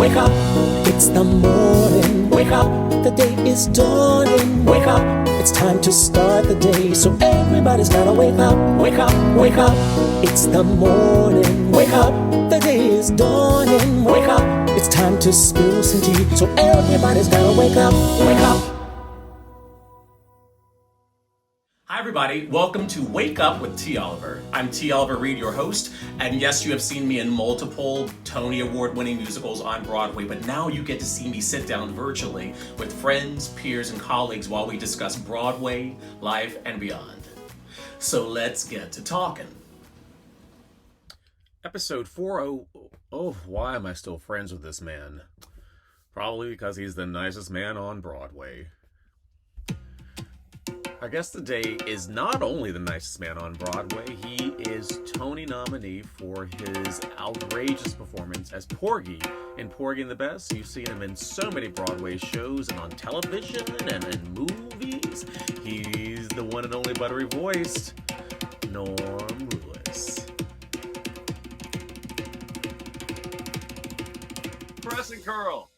wake up, it's the morning. Wake up, the day is dawning. Wake up, it's time to start the day. So everybody's gotta wake up, wake up, wake up. It's the morning. Wake up, the day is dawning. Wake up, it's time to spill some tea. So everybody's gotta wake up, wake up. Hi everybody, welcome to Wake Up with T. Oliver. I'm T. Oliver Reid, your host, and yes, you have seen me in multiple Tony Award-winning musicals on Broadway, but now you get to see me sit down virtually with friends, peers, and colleagues while we discuss Broadway, life, and beyond. So let's get to talking. Episode 40. Oh, why am I still friends with this man? Probably because he's the nicest man on Broadway. Our guest today is not only the nicest man on Broadway, he is Tony nominee for his outrageous performance as Porgy in Porgy and the Best. You've seen him in so many Broadway shows and on television and in movies. He's the one and only Buttery voiced Norm Lewis. Press and curl.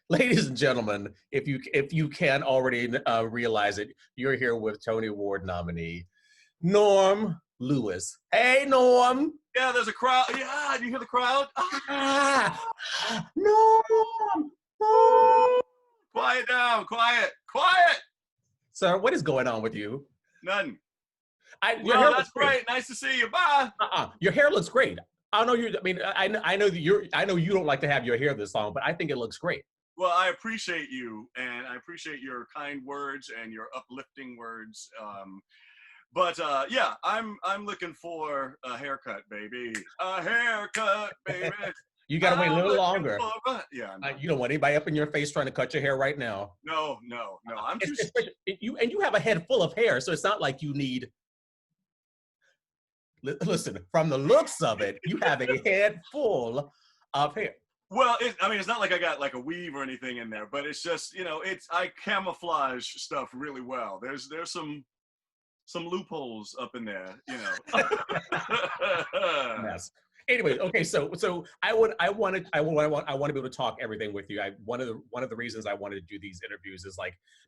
Ladies and gentlemen, if you can already realize it, you're here with Tony Award nominee Norm Lewis. Hey, Norm. Yeah, there's a crowd. Yeah, do you hear the crowd? Norm. Quiet down. Quiet. Sir, what is going on with you? None. Your hair That's looks great. great. Nice to see you. Bye. Your hair looks great. I know you. I mean, I know that I know you don't like to have your hair this long, but I think it looks great. Well, I appreciate you, and I appreciate your kind words and your uplifting words. Yeah, I'm looking for a haircut, baby. A haircut, baby. You gotta wait a little longer. Yeah. You don't want anybody up in your face trying to cut your hair right now. No. I'm too. You have a head full of hair, so it's not like you need. Listen, from the looks of it, you have a head full of hair. Well, it's not like I got like a weave or anything in there, but it's just, I camouflage stuff really well. There's some loopholes up in there, Yes. Anyway, okay, so I want to be able to talk everything with you. One of the reasons I wanted to do these interviews is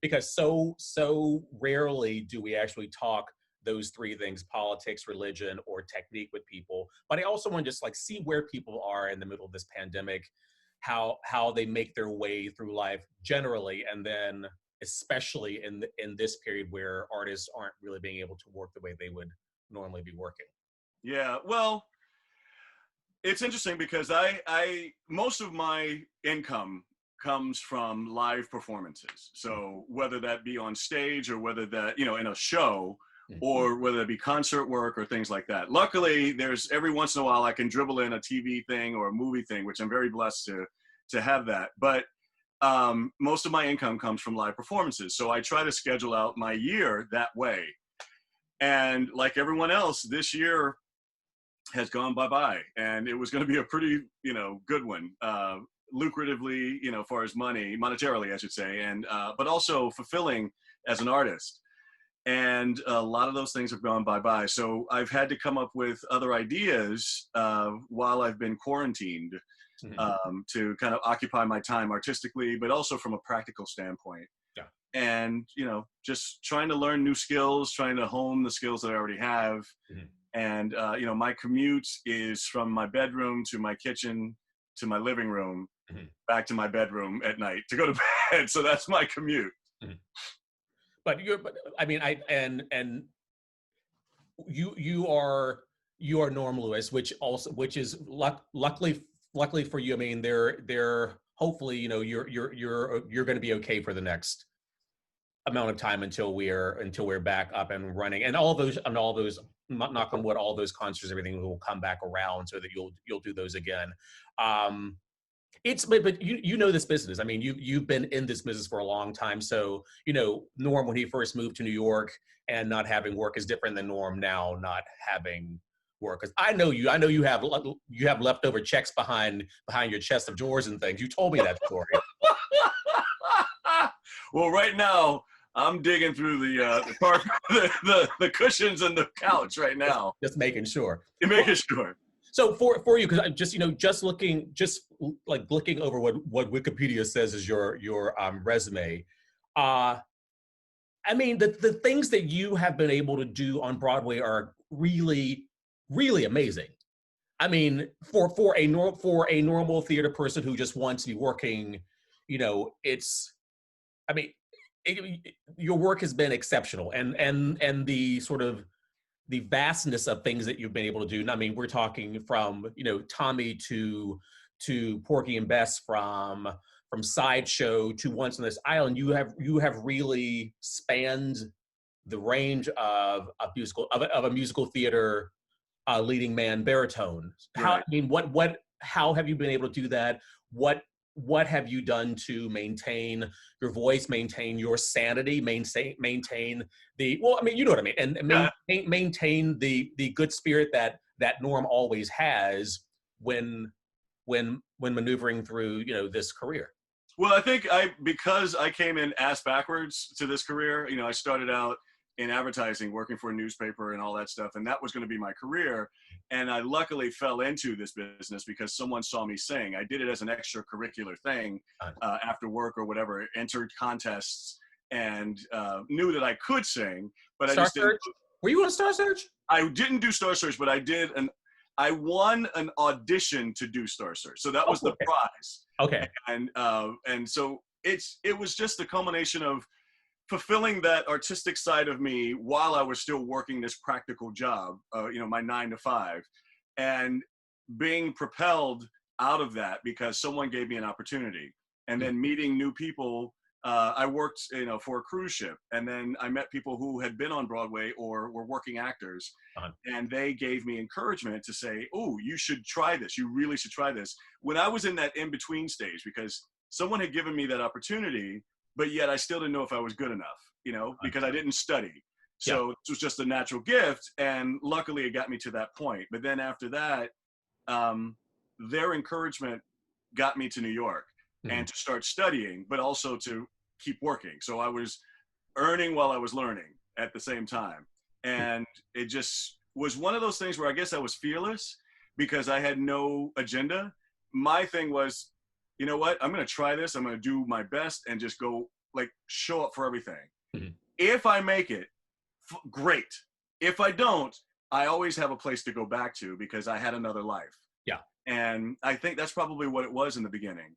because so rarely do we actually talk those three things: politics, religion, or technique with people. But I also want to just see where people are in the middle of this pandemic, how they make their way through life generally, and then especially in this period where artists aren't really being able to work the way they would normally be working. Yeah, well, it's interesting because I most of my income comes from live performances. So whether that be on stage or whether that, in a show, or whether it be concert work or things like that. Luckily, there's every once in a while I can dribble in a TV thing or a movie thing, which I'm very blessed to have that. But most of my income comes from live performances. So I try to schedule out my year that way. And like everyone else, this year has gone bye-bye. And it was going to be a pretty, good one, lucratively, as far as money, monetarily, I should say, and but also fulfilling as an artist. And a lot of those things have gone bye-bye. So I've had to come up with other ideas while I've been quarantined to kind of occupy my time artistically, but also from a practical standpoint. Yeah. And, just trying to learn new skills, trying to hone the skills that I already have. And, my commute is from my bedroom to my kitchen to my living room, back to my bedroom at night to go to bed. So that's my commute. But you are Norm Lewis, which is luckily for you. I mean, they're hopefully, you're going to be okay for the next amount of time until we're back up and running, and all those knock on wood, all those concerts, everything will come back around so that you'll do those again. But you know this business. I mean, you've been in this business for a long time. So, Norm, when he first moved to New York and not having work is different than Norm now not having work. Because I know you have leftover checks behind your chest of drawers and things. You told me that story. Well, right now I'm digging through the cushions and the couch right now. Just making sure. Making sure. So for you, because I'm just like looking over what Wikipedia says is your resume. I mean, the things that you have been able to do on Broadway are really, really amazing. I mean, for a normal theater person who just wants to be working, it's, I mean, your work has been exceptional, and the sort of the vastness of things that you've been able to do. I mean, we're talking from Tommy to Porgy and Bess, from Sideshow to Once on This Island. You have really spanned the range of a musical theater leading man baritone. Right. How have you been able to do that? What have you done to maintain your voice, maintain your sanity, maintain the, well, I mean, you know what I mean, and Yeah. maintain the good spirit that Norm always has when maneuvering through this career? Well, I think because I came in ass backwards to this career, I started out in advertising, working for a newspaper and all that stuff, and that was going to be my career. And I luckily fell into this business because someone saw me sing. I did it as an extracurricular thing after work or whatever, entered contests and knew that I could sing, but Star I just didn't. Search? Were you on Star Search? I didn't do Star Search, but I won an audition to do Star Search. So that was the prize. Okay. And so it was just a culmination of fulfilling that artistic side of me while I was still working this practical job, my 9 to 5, and being propelled out of that because someone gave me an opportunity, and then meeting new people. I worked, for a cruise ship, and then I met people who had been on Broadway or were working actors, and they gave me encouragement to say, "Oh, you should try this. You really should try this." When I was in that in-between stage, because someone had given me that opportunity, but yet I still didn't know if I was good enough, because I didn't study. So This was just a natural gift, and luckily it got me to that point. But then after that, their encouragement got me to New York and to start studying, but also to keep working. So I was earning while I was learning at the same time. And it just was one of those things where I guess I was fearless because I had no agenda. My thing was, you know what, I'm going to try this. I'm going to do my best and just go, like, show up for everything. If I make it, great. If I don't, I always have a place to go back to because I had another life. Yeah. And I think that's probably what it was in the beginning.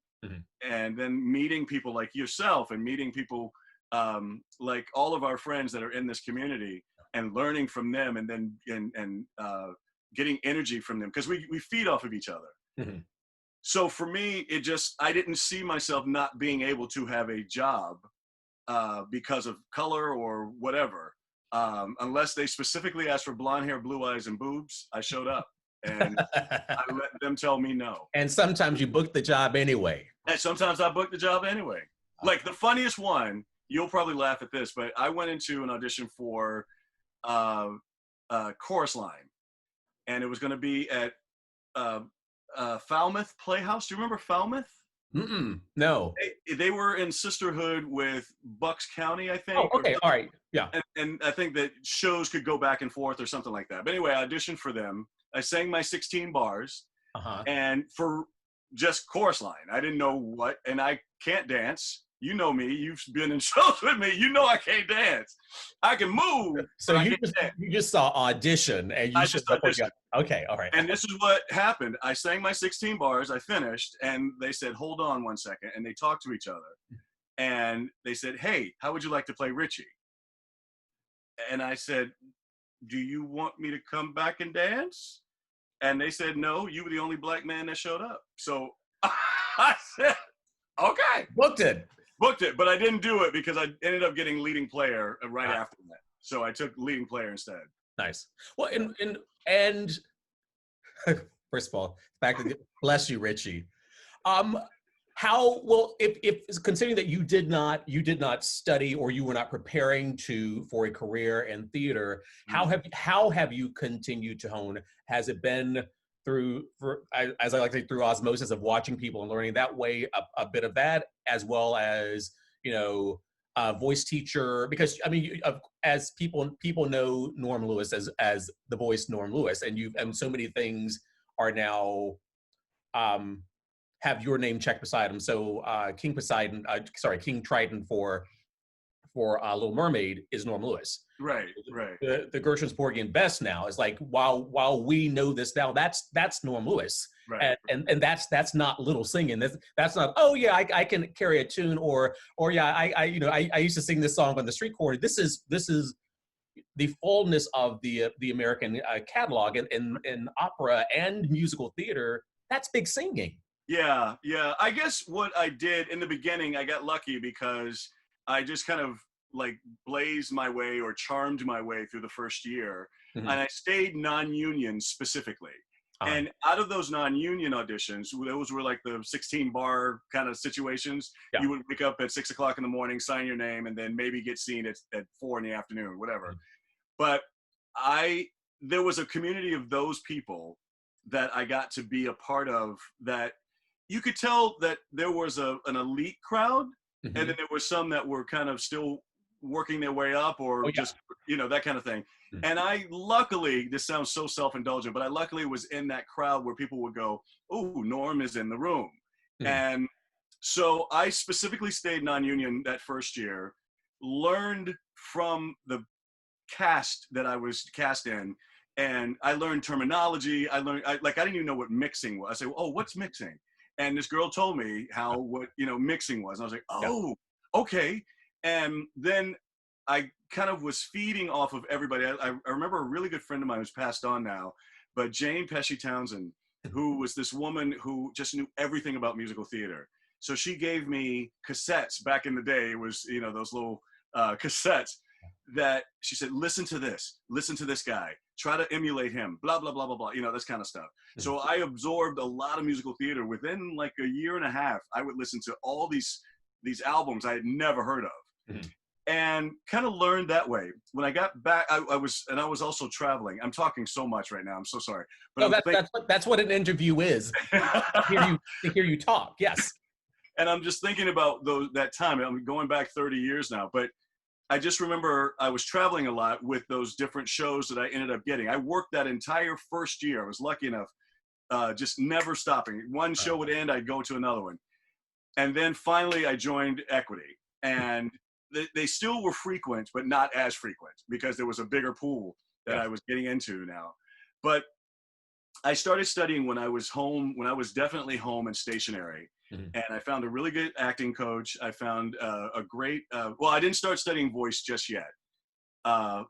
And then meeting people like yourself and meeting people like all of our friends that are in this community and learning from them, and then getting energy from them because we feed off of each other. So for me, I didn't see myself not being able to have a job because of color or whatever. Unless they specifically asked for blonde hair, blue eyes, and boobs, I showed up. And I let them tell me no. And sometimes you book the job anyway. And sometimes I book the job anyway. Like the funniest one, you'll probably laugh at this, but I went into an audition for Chorus Line. And it was going to be at Falmouth Playhouse. Do you remember Falmouth? No. They were in sisterhood with Bucks County, I think. Oh, okay. All right. Yeah. And I think that shows could go back and forth or something like that. But anyway, I auditioned for them. I sang my 16 bars, and for just Chorus Line. I didn't know what, and I can't dance. You know me. You've been in shows with me. You know I can't dance. I can move. So you just saw audition, and you just auditioned. Okay, all right. And this is what happened. I sang my 16 bars. I finished, and they said, "Hold on one second," and they talked to each other, and they said, "Hey, how would you like to play Richie?" And I said, "Do you want me to come back and dance?" And they said, "No, you were the only black man that showed up." So I said, "Okay." Booked it, but I didn't do it because I ended up getting leading player right after that. So I took leading player instead. Nice. Well, and first of all, back to bless you, Richie. How well, if considering that you did not study or you were not preparing for a career in theater, how have you continued to hone? Has it been as I like to say, through osmosis of watching people and learning that way, a bit of that, as well as voice teacher? Because I mean, as people know Norm Lewis as the voice Norm Lewis, and so many things are now have your name checked beside them. So King Triton for Little Mermaid is Norm Lewis. Right. The Gershwin's Porgy and Bess now is like, while we know this now, that's Norm Lewis. Right. And that's not little singing. That's not, oh yeah, I can carry a tune, or yeah, I used to sing this song on the street corner. This is the fullness of the American catalog in opera and musical theater. That's big singing. Yeah. I guess what I did in the beginning, I got lucky because I just kind of like blazed my way or charmed my way through the first year. Mm-hmm. And I stayed non-union specifically. And out of those non-union auditions, those were like the 16 bar kind of situations. Yeah. You would wake up at 6 o'clock in the morning, sign your name, and then maybe get seen at 4 in the afternoon, whatever. Mm-hmm. But there was a community of those people that I got to be a part of, that you could tell that there was an elite crowd. Mm-hmm. And then there were some that were kind of still working their way up, or just, that kind of thing. Mm-hmm. And I luckily, this sounds so self-indulgent, but I luckily was in that crowd where people would go, oh, Norm is in the room. Mm-hmm. And so I specifically stayed non-union that first year, learned from the cast that I was cast in, and I learned terminology. I didn't even know what mixing was. I said, oh, what's mixing? And this girl told me what mixing was. And I was like, oh, okay. And then I kind of was feeding off of everybody. I remember a really good friend of mine who's passed on now, but Jane Pesci Townsend, who was this woman who just knew everything about musical theater. So she gave me cassettes back in the day. It was, those little cassettes that she said, listen to this guy, try to emulate him, blah, blah, blah, blah, blah, this kind of stuff. Mm-hmm. So I absorbed a lot of musical theater. Within like a year and a half, I would listen to all these albums I had never heard of. Mm-hmm. And kind of learned that way. When I got back, I was also traveling. I'm talking so much right now. I'm so sorry. But no, that's what an interview is. to hear you talk. Yes. And I'm just thinking about that time. I'm going back 30 years now, but I just remember I was traveling a lot with those different shows that I ended up getting. I worked that entire first year. I was lucky enough, just never stopping. One show would end, I'd go to another one. And then finally I joined Equity. And they still were frequent, but not as frequent, because there was a bigger pool that I was getting into now. But I started studying when I was home, when I was definitely home and stationary. Mm-hmm. And I found a really good acting coach. I found a great, I didn't start studying voice just yet. I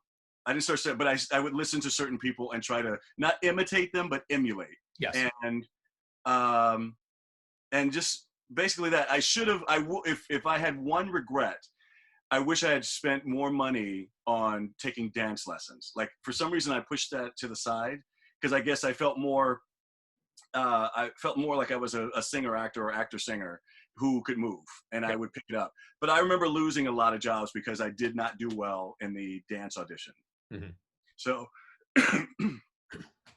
didn't start studying, but I would listen to certain people and try to not imitate them, but emulate. Yes. And just basically that. If I had one regret, I wish I had spent more money on taking dance lessons. Like, for some reason I pushed that to the side, because I guess I felt more like I was a singer actor or actor singer who could move, and I would pick it up. But I remember losing a lot of jobs because I did not do well in the dance audition. Mm-hmm. So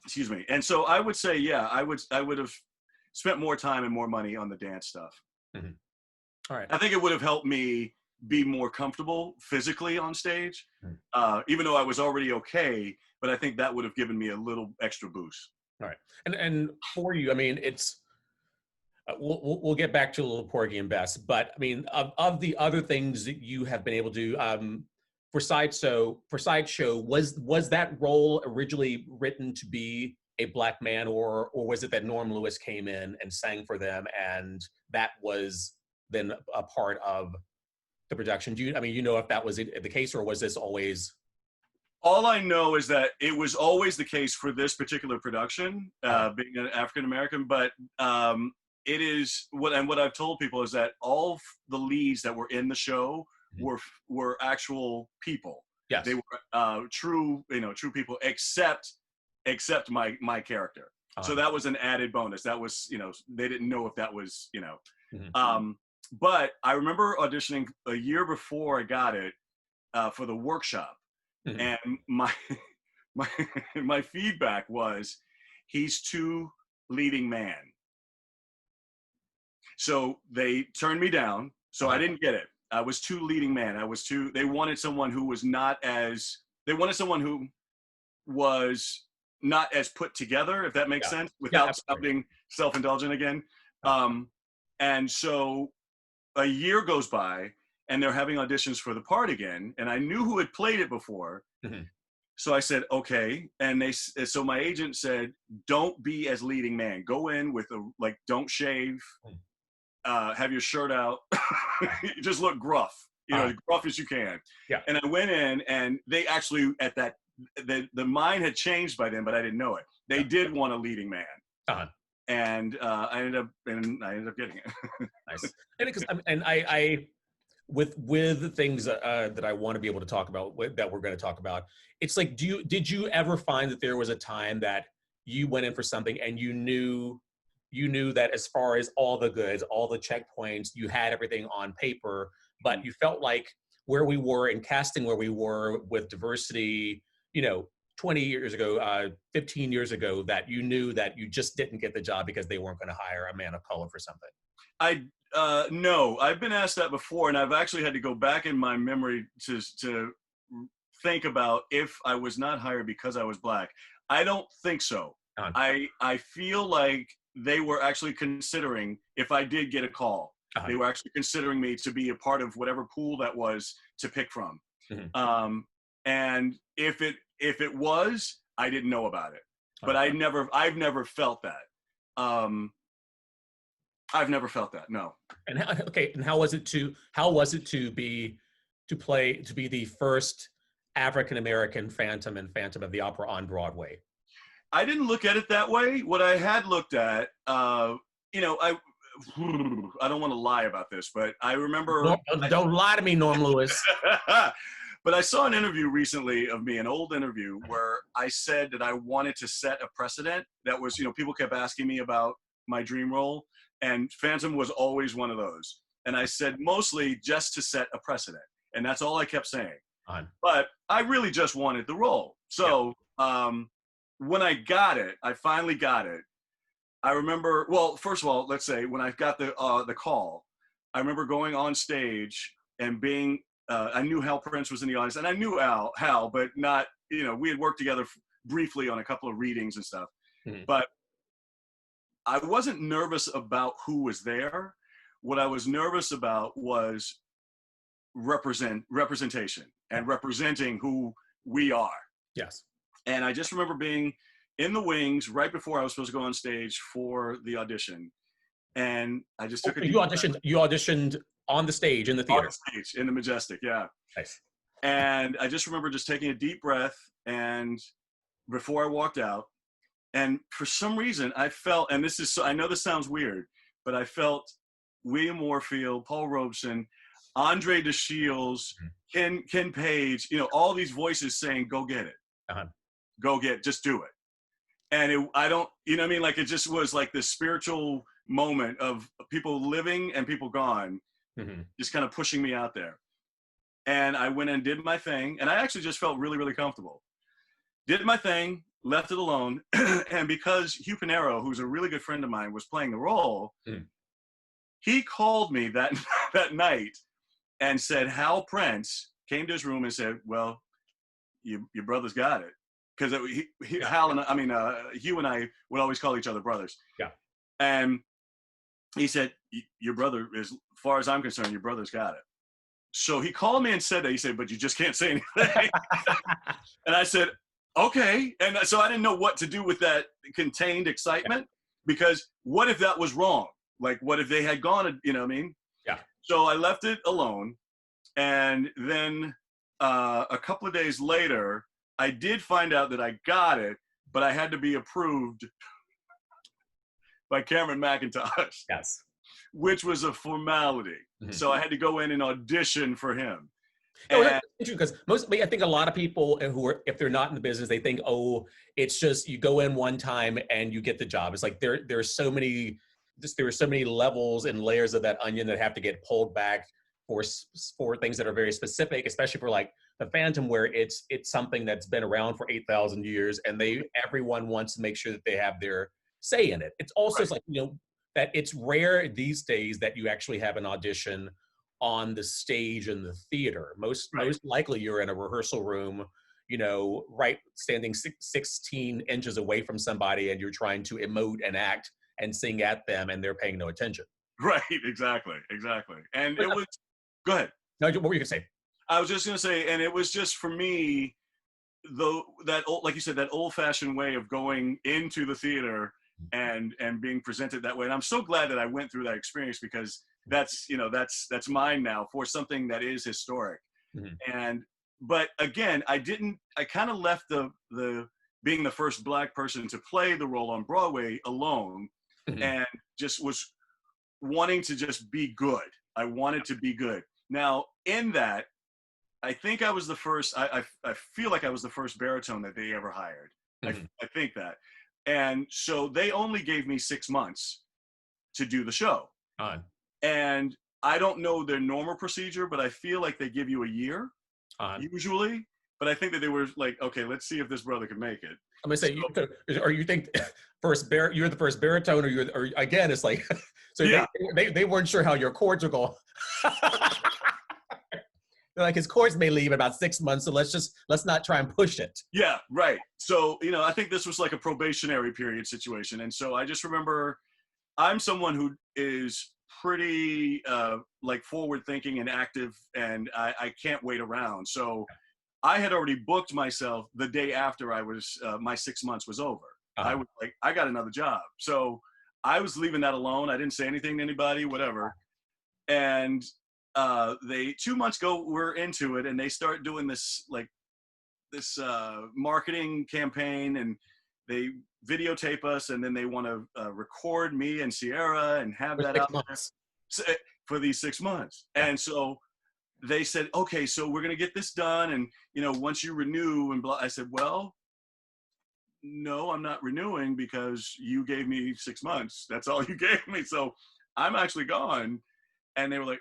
excuse me. And so I would say, I would have spent more time and more money on the dance stuff. Mm-hmm. All right. I think it would have helped me be more comfortable physically on stage, even though I was already okay, but I think that would have given me a little extra boost. All right. And for you, I mean, it's, we'll get back to a little Porgy and Bess, but I mean, of the other things that you have been able to do, for Sideshow, was that role originally written to be a black man, or was it that Norm Lewis came in and sang for them, and that was then a part of the production? Do you know if that was the case, or was this always? All I know is that it was always the case for this particular production, being an African American. But it is what I've told people is that all the leads that were in the show were actual people. Yes, they were true people, except my character. So that was an added bonus. That was they didn't know if that was Mm-hmm. But I remember auditioning a year before I got it for the workshop. Mm-hmm. And my feedback was, he's too leading man. So they turned me down. So I didn't get it. I was too leading man. They wanted someone who was not as put together, if that makes Yeah. sense, without Absolutely. sounding self-indulgent again. And so a year goes by and they're having auditions for the part again. And I knew who had played it before. Mhm. So I said, okay. And so my agent said, don't be as leading man. Go in with don't shave, have your shirt out, just look gruff, as gruff as you can. Yeah. And I went in and they actually the mind had changed by then, but I didn't know it. They did want a leading man. And I ended up getting it. Nice. And I with things that I want to be able to talk about that we're going to talk about, it's like, did you ever find that there was a time that you went in for something and you knew that as far as all the goods, all the checkpoints, you had everything on paper, but you felt like where we were in casting, where we were with diversity, 20 years ago, 15 years ago, that you knew that you just didn't get the job because they weren't going to hire a man of color for something? No, I've been asked that before, and I've actually had to go back in my memory to think about if I was not hired because I was Black. I don't think so. I feel like they were actually considering, if I did get a call, they were actually considering me to be a part of whatever pool that was to pick from. And if it was, I didn't know about it, but I've never felt that. I've never felt that. No. And how was it to be the first African American Phantom in Phantom of the Opera on Broadway? I didn't look at it that way. What I had looked at, I don't want to lie about this, but I remember. Don't lie to me, Norm Lewis. But I saw an interview recently of me, an old interview, where I said that I wanted to set a precedent. That was, people kept asking me about my dream role, and Phantom was always one of those. And I said mostly just to set a precedent, and that's all I kept saying. But I really just wanted the role. So when I got it, I finally got it. I remember, well, first of all, let's say when I got the call, I remember going on stage and being, I knew Hal Prince was in the audience, and I knew Hal, but not, we had worked together briefly on a couple of readings and stuff. But I wasn't nervous about who was there. What I was nervous about was representation and representing who we are. Yes. And I just remember being in the wings right before I was supposed to go on stage for the audition. And I just took You auditioned on the stage in the theater? On the stage, in the Majestic, yeah. Nice. And I just remember just taking a deep breath and before I walked out, and for some reason I felt, and I know this sounds weird, but I felt William Warfield, Paul Robeson, Andre DeShields, Ken Page, all these voices saying, go get it. Go get it, just do it. And it just was like this spiritual moment of people living and people gone, just kind of pushing me out there. And I went and did my thing, and I actually just felt really, really comfortable. Did my thing, left it alone, and because Hugh Pinero, who's a really good friend of mine, was playing the role, he called me that night and said, Hal Prince came to his room and said, well, your brother's got it. Because Hugh and I would always call each other brothers. Yeah. And he said, your brother, as far as I'm concerned, your brother's got it. So he called me and said that. He said, but you just can't say anything. And I said, okay. And so I didn't know what to do with that contained excitement, because what if that was wrong? Like, what if they had gone, you know what I mean? Yeah. So I left it alone. And then a couple of days later, I did find out that I got it, but I had to be approved by Cameron McIntosh. Yes. Which was a formality. So I had to go in and audition for him. No, that's interesting, because I think a lot of people if they're not in the business, they think, oh, it's just you go in one time and you get the job. It's like there are so many levels and layers of that onion that have to get pulled back for things that are very specific, especially for like the Phantom, where it's something that's been around for 8,000 years, and everyone wants to make sure that they have their say in it. It's also like, that it's rare these days that you actually have an audition on the stage in the theater. Most likely you're in a rehearsal room, right, standing 16 inches away from somebody and you're trying to emote and act and sing at them and they're paying no attention. Right, exactly. And it was, go ahead. No, what were you gonna say? I was just gonna say, and it was just for me, that old, like you said, that old-fashioned way of going into the theater and being presented that way. And I'm so glad that I went through that experience, because that's mine now for something that is historic. But again, I kind of left the being the first Black person to play the role on Broadway alone, and just was wanting to just be good. I wanted to be good. Now, in that, I think I was the first, I feel like I was the first baritone that they ever hired. I think that. And so they only gave me 6 months to do the show. And I don't know their normal procedure, but I feel like they give you a year, usually. But I think that they were like, okay, let's see if this brother can make it. I'm gonna say, or you think you're the first baritone, or again, it's like, so yeah. they weren't sure how your chords are going. They're like, his chords may leave in about 6 months, so let's not try and push it. Yeah, right. So, I think this was like a probationary period situation. And so I just remember, I'm someone who is pretty like forward thinking and active, and I can't wait around. So I had already booked myself the day after I was, my 6 months was over. I was like, I got another job. So I was leaving that alone. I didn't say anything to anybody, whatever. And they 2 months ago, we're into it, and they start doing this marketing campaign, and they videotape us, and then they want to record me and Sierra and have that out there for these 6 months. And so they said, okay, so we're going to get this done. And, once you renew and blah, I said, well, no, I'm not renewing because you gave me 6 months. That's all you gave me. So I'm actually gone. And they were like,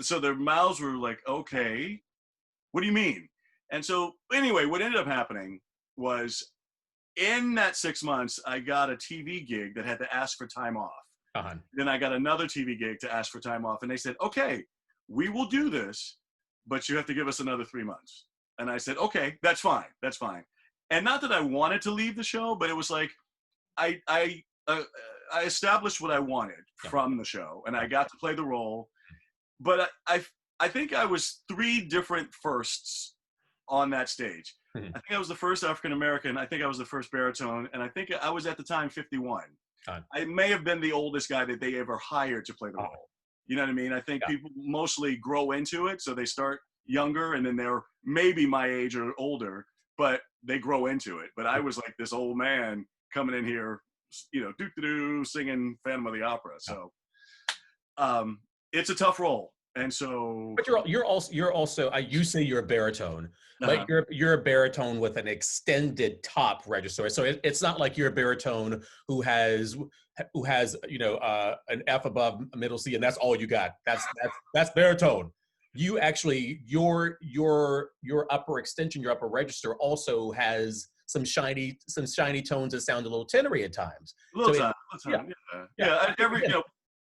so their mouths were like, okay, what do you mean? And so anyway, what ended up happening was, in that 6 months, I got a TV gig that had to ask for time off. Then I got another TV gig to ask for time off. And they said, okay, we will do this, but you have to give us another 3 months. And I said, okay, that's fine. And not that I wanted to leave the show, but it was like, I established what I wanted from the show, and I got to play the role. But I think I was 3 different firsts on that stage. I think I was the first African-American. I think I was the first baritone. And I think I was at the time 51. I may have been the oldest guy that they ever hired to play the role. You know what I mean? I think people mostly grow into it. So they start younger, and then they're maybe my age or older, but they grow into it. But I was like this old man coming in here, doo-doo-doo, singing Phantom of the Opera. So it's a tough role. And so, but you're also you say you're a baritone, but you're a baritone with an extended top register. So it's not like you're a baritone who has an F above middle C, and that's all you got. That's baritone. You actually, your upper extension, your upper register also has some shiny tones that sound a little tenery at times.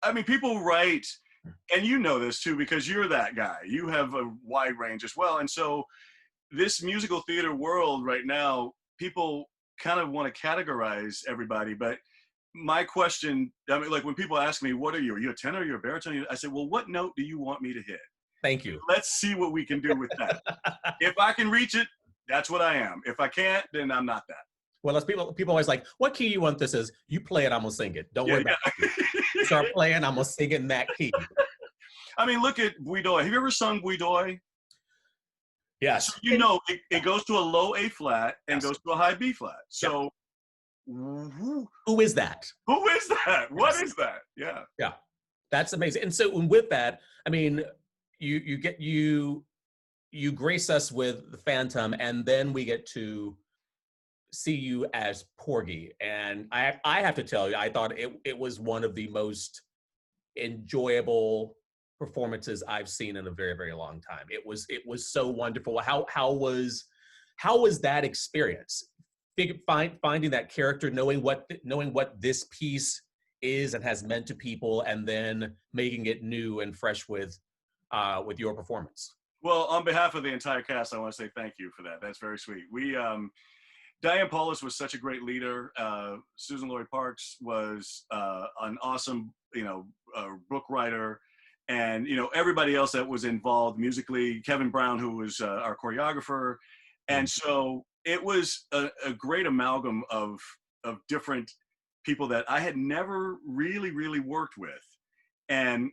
I mean, people write. And you know this too, because you're that guy. You have a wide range as well. And so this musical theater world right now, people kind of want to categorize everybody. But my question, I mean, like when people ask me, what are you? Are you a tenor? Are you a baritone? I say, well, what note do you want me to hit? Thank you. Let's see what we can do with that. If I can reach it, that's what I am. If I can't, then I'm not that. Well, as people always like, what key you want this is? You play it, I'm gonna sing it. Don't worry about it. You start playing, I'm gonna sing it in that key. I mean, look at Bouidoy. Have you ever sung Bouidoy? Yes. So it goes to a low A flat and goes to a high B flat. So who is that? Who is that? What is that? Yeah. Yeah. That's amazing. And so with that, I mean, you grace us with the Phantom, and then we get to see you as Porgy. And I have to tell you, I thought it was one of the most enjoyable performances I've seen in a very, very long time. It was so wonderful. How was that experience? Finding that character, knowing what this piece is and has meant to people, and then making it new and fresh with your performance. Well, on behalf of the entire cast, I want to say thank you for that. That's very sweet. Diane Paulus was such a great leader. Susan Lloyd Parks was an awesome, book writer, and everybody else that was involved musically. Kevin Brown, who was our choreographer, and so it was a great amalgam of different people that I had never really worked with, and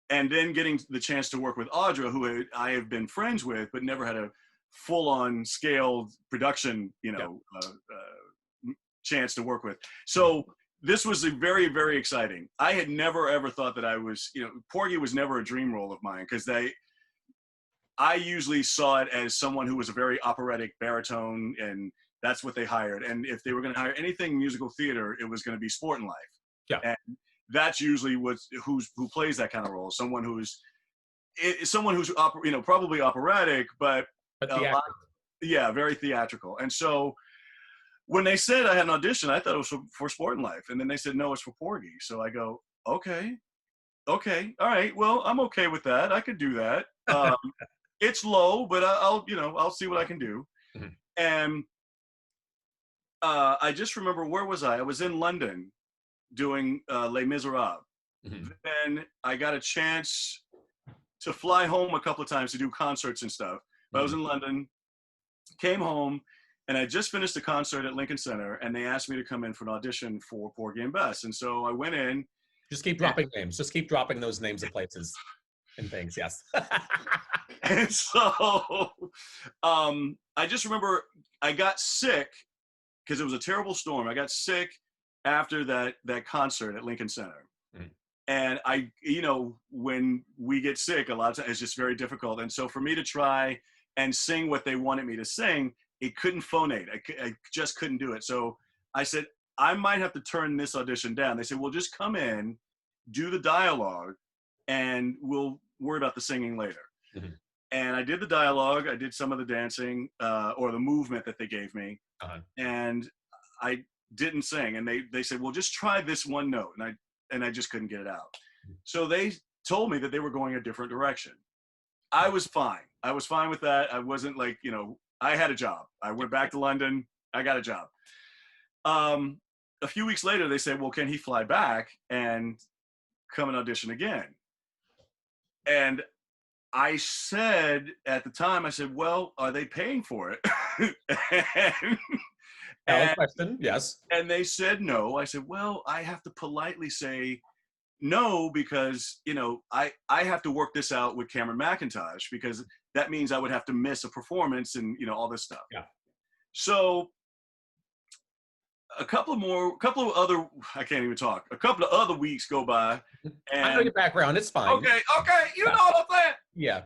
then getting the chance to work with Audra, who I have been friends with, but never had a full-on scaled production, chance to work with. So this was very, very exciting. I had never ever thought that I was, Porgy was never a dream role of mine, because I usually saw it as someone who was a very operatic baritone, and that's what they hired. And if they were going to hire anything musical theater, it was going to be Sport and Life. Yeah. And that's usually who plays that kind of role. Someone who's probably operatic, but very theatrical. And so when they said I had an audition, I thought it was for Sport and Life, and then they said no, it's for Porgy. So I go, okay, all right, well, I'm okay with that. I could do that. It's low, but I'll see what I can do. Mm-hmm. And I just remember, where was I? I was in London doing Les Miserables. Mm-hmm. Then I got a chance to fly home a couple of times to do concerts and stuff. But I was in London, came home, and I just finished a concert at Lincoln Center, and they asked me to come in for an audition for Porgy and Bess. And so I went in. Just keep dropping names. Just keep dropping those names of places and things. Yes. And so I just remember I got sick because it was a terrible storm. I got sick after that concert at Lincoln Center. Mm. And when we get sick, a lot of times it's just very difficult. And so for me to try and sing what they wanted me to sing, it couldn't phonate. I just couldn't do it. So I said, I might have to turn this audition down. They said, well, just come in, do the dialogue, and we'll worry about the singing later. Mm-hmm. And I did the dialogue. I did some of the dancing or the movement that they gave me. Uh-huh. And I didn't sing. And they said, well, just try this one note. And I just couldn't get it out. Mm-hmm. So they told me that they were going a different direction. I was fine. I was fine with that. I wasn't like, I had a job. I went back to London. I got a job. A few weeks later, they said, well, can he fly back and come and audition again? And I said at the time, I said, well, are they paying for it? Valid question, yes. And they said no. I said, well, I have to politely say no, because, I have to work this out with Cameron McIntosh, because that means I would have to miss a performance and, all this stuff. Yeah. So a couple of other weeks go by. And I know your background. It's fine. Okay. You know what I'm saying? Yeah.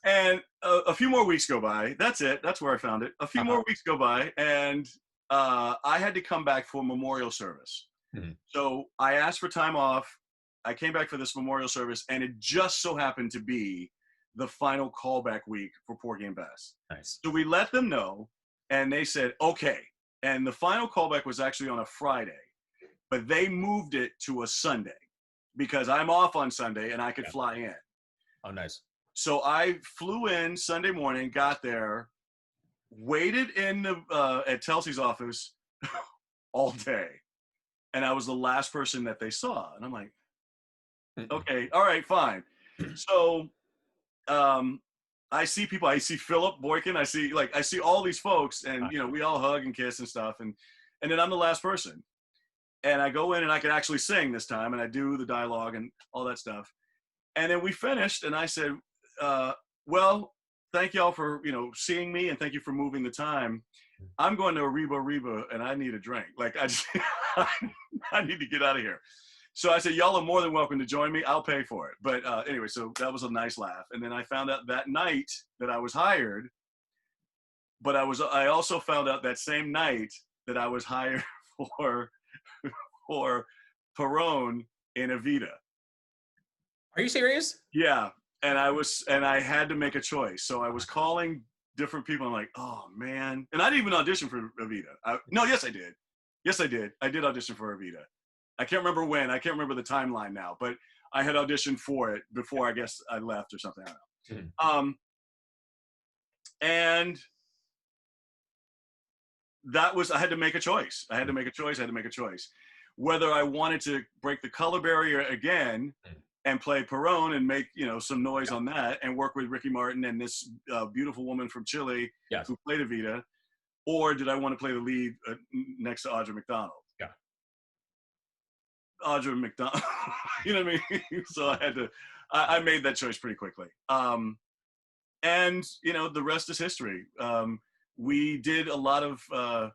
And a few more weeks go by. That's it. That's where I found it. A few more weeks go by, and I had to come back for a memorial service. Mm-hmm. So I asked for time off. I came back for this memorial service, and it just so happened to be the final callback week for Porgy and Bess. Nice. So we let them know, and they said, okay. And the final callback was actually on a Friday, but they moved it to a Sunday because I'm off on Sunday and I could fly in. Oh, nice. So I flew in Sunday morning, got there, waited in at Telsey's office all day. And I was the last person that they saw. And I'm like, okay, all right, fine. So I see people. I see Philip Boykin. I see all these folks, and we all hug and kiss and stuff. And then I'm the last person, and I go in and I can actually sing this time, and I do the dialogue and all that stuff. And then we finished, and I said, "Well, thank y'all for seeing me, and thank you for moving the time. I'm going to Reba, and I need a drink. Like I need to get out of here." So I said, y'all are more than welcome to join me. I'll pay for it. But anyway, so that was a nice laugh. And then I found out that night that I was hired, but I also found out that same night that I was hired for Perone in Evita. Are you serious? Yeah. And I had to make a choice. So I was calling different people. I'm like, oh man. And I didn't even audition for Evita. Yes, I did. Yes, I did. I did audition for Evita. I can't remember when. I can't remember the timeline now, but I had auditioned for it before I guess I left or something. I don't know. Mm-hmm. And that was, I had to make a choice. I had to make a choice. Whether I wanted to break the color barrier again and play Perón and make, some noise on that and work with Ricky Martin and this beautiful woman from Chile who played Evita, or did I want to play the lead next to Audra McDonald? Yeah. Audra McDonald, you know what I mean? So I made that choice pretty quickly. And, the rest is history. We did a lot of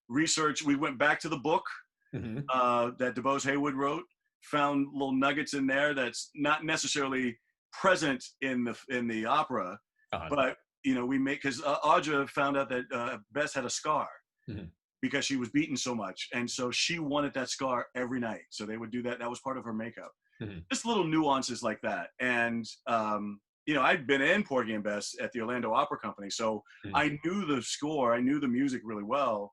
research. We went back to the book that DuBose Haywood wrote, found little nuggets in there that's not necessarily present in the opera, but because Audra found out that Bess had a scar because she was beaten so much, and so she wanted that scar every night. So they would do that. That was part of her makeup. Just little nuances like that, and I'd been in Porgy and Bess at the Orlando Opera Company, so I knew the score, I knew the music really well.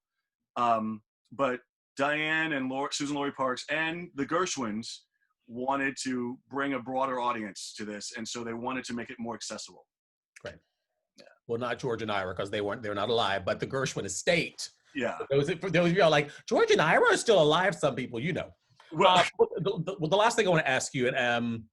But Diane and Susan Laurie Parks and the Gershwins wanted to bring a broader audience to this, and so they wanted to make it more accessible. Right. Yeah. Well, not George and Ira, because they're not alive, but the Gershwin estate. Yeah. For those of you like, George and Ira are still alive, some people, Well, the last thing I want to ask you, and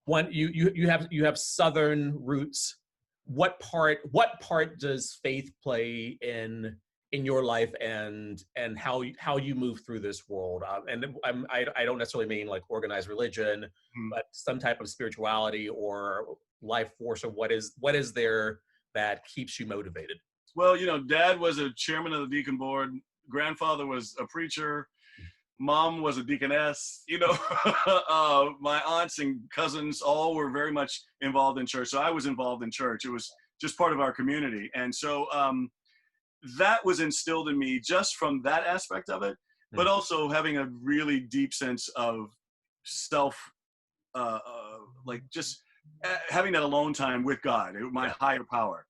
one, you have Southern roots. What part does faith play in your life and how you move through this world? And I don't necessarily mean like organized religion, but some type of spirituality or life force, or what is there that keeps you motivated? Well, Dad was a chairman of the deacon board. Grandfather was a preacher. Mom was a deaconess. My aunts and cousins all were very much involved in church. So I was involved in church. It was just part of our community. And so that was instilled in me just from that aspect of it, but also having a really deep sense of self, just having that alone time with God, my higher power.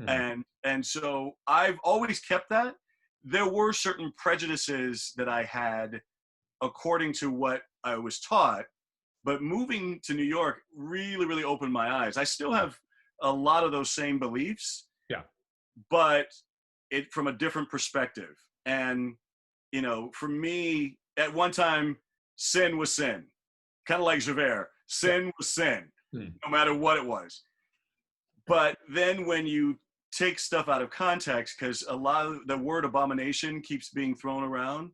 And so I've always kept that. There were certain prejudices that I had according to what I was taught, but moving to New York really, really opened my eyes. I still have a lot of those same beliefs, but it from a different perspective. And, for me, at one time, sin was sin, kind of like Javert. Sin was sin, no matter what it was. But then when you take stuff out of context, because a lot of the word abomination keeps being thrown around,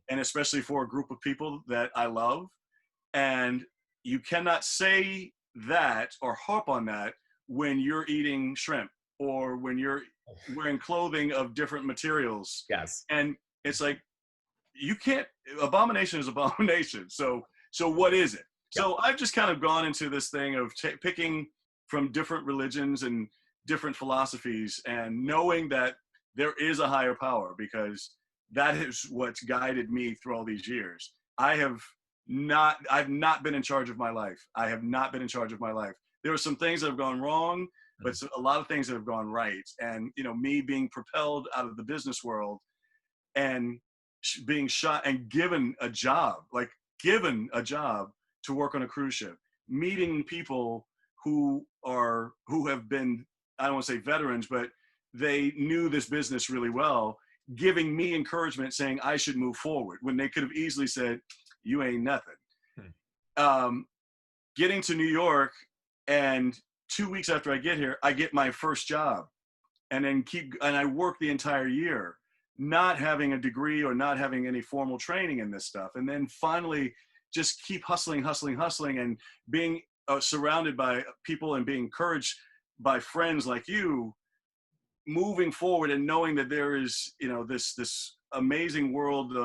and especially for a group of people that I love, and you cannot say that or harp on that when you're eating shrimp or when you're wearing clothing of different materials. Yes. And it's like, you can't, abomination is abomination. So what is it? Yeah. So I've just kind of gone into this thing of picking from different religions and different philosophies and knowing that there is a higher power, because that is what's guided me through all these years. I've not been in charge of my life. I have not been in charge of my life. There are some things that have gone wrong, but a lot of things that have gone right. And, me being propelled out of the business world and being shot and given a job to work on a cruise ship, meeting people who have been, I don't want to say veterans, but they knew this business really well, giving me encouragement, saying I should move forward when they could have easily said, you ain't nothing. Getting to New York, and 2 weeks after I get here, I get my first job, and then I work the entire year, not having a degree or not having any formal training in this stuff. And then finally just keep hustling, and being surrounded by people and being encouraged by friends like you, moving forward and knowing that there is, this amazing world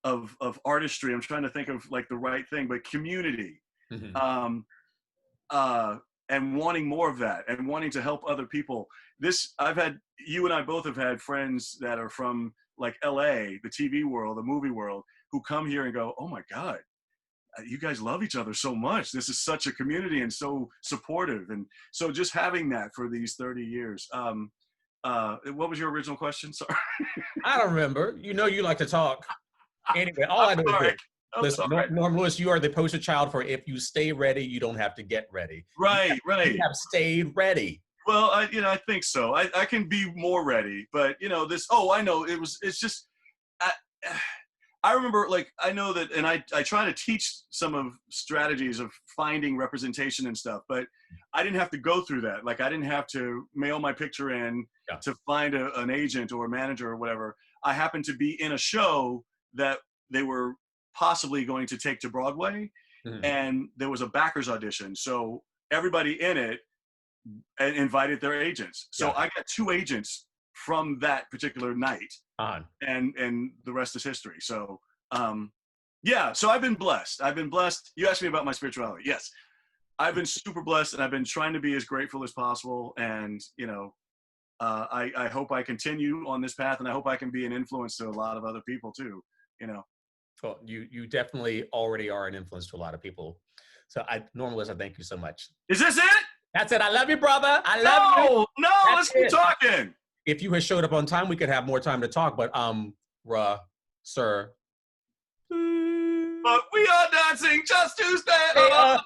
of artistry. I'm trying to think of like the right thing, but community, and wanting more of that and wanting to help other people. You and I both have had friends that are from like LA, the TV world, the movie world, who come here and go, oh my God, you guys love each other so much. This is such a community and so supportive. And so just having that for these 30 years. What was your original question? Sorry. I don't remember. You like to talk. Anyway, all I know is this. Listen, Norm Lewis, you are the poster child for if you stay ready, you don't have to get ready. Right. You have stayed ready. Well, I think so. I can be more ready, but this. Oh, I know. It's just. I remember, like, I know that, and I try to teach some of strategies of finding representation and stuff, but I didn't have to go through that. Like, I didn't have to mail my picture in to find an agent or a manager or whatever. I happened to be in a show that they were possibly going to take to Broadway, and there was a backers audition. So everybody in it invited their agents. So I got 2 agents from that particular night. And the rest is history. So, so I've been blessed. You asked me about my spirituality. Yes, I've been super blessed, and I've been trying to be as grateful as possible. And, I hope I continue on this path, and I hope I can be an influence to a lot of other people too, Well, you definitely already are an influence to a lot of people. So Normalist, I thank you so much. Is this it? That's it. I love you, brother. I love you. No, let's keep talking. If you had showed up on time, we could have more time to talk, but sir. But we are dancing just to stay alive.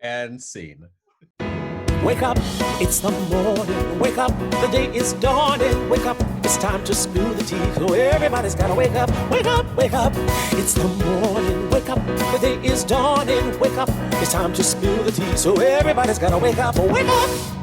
And scene. Wake up, it's the morning. Wake up, the day is dawning. Wake up, it's time to spill the tea. So everybody's gotta wake up, wake up, wake up. It's the morning. Wake up, the day is dawning. Wake up, it's time to spill the tea. So everybody's gotta wake up, wake up.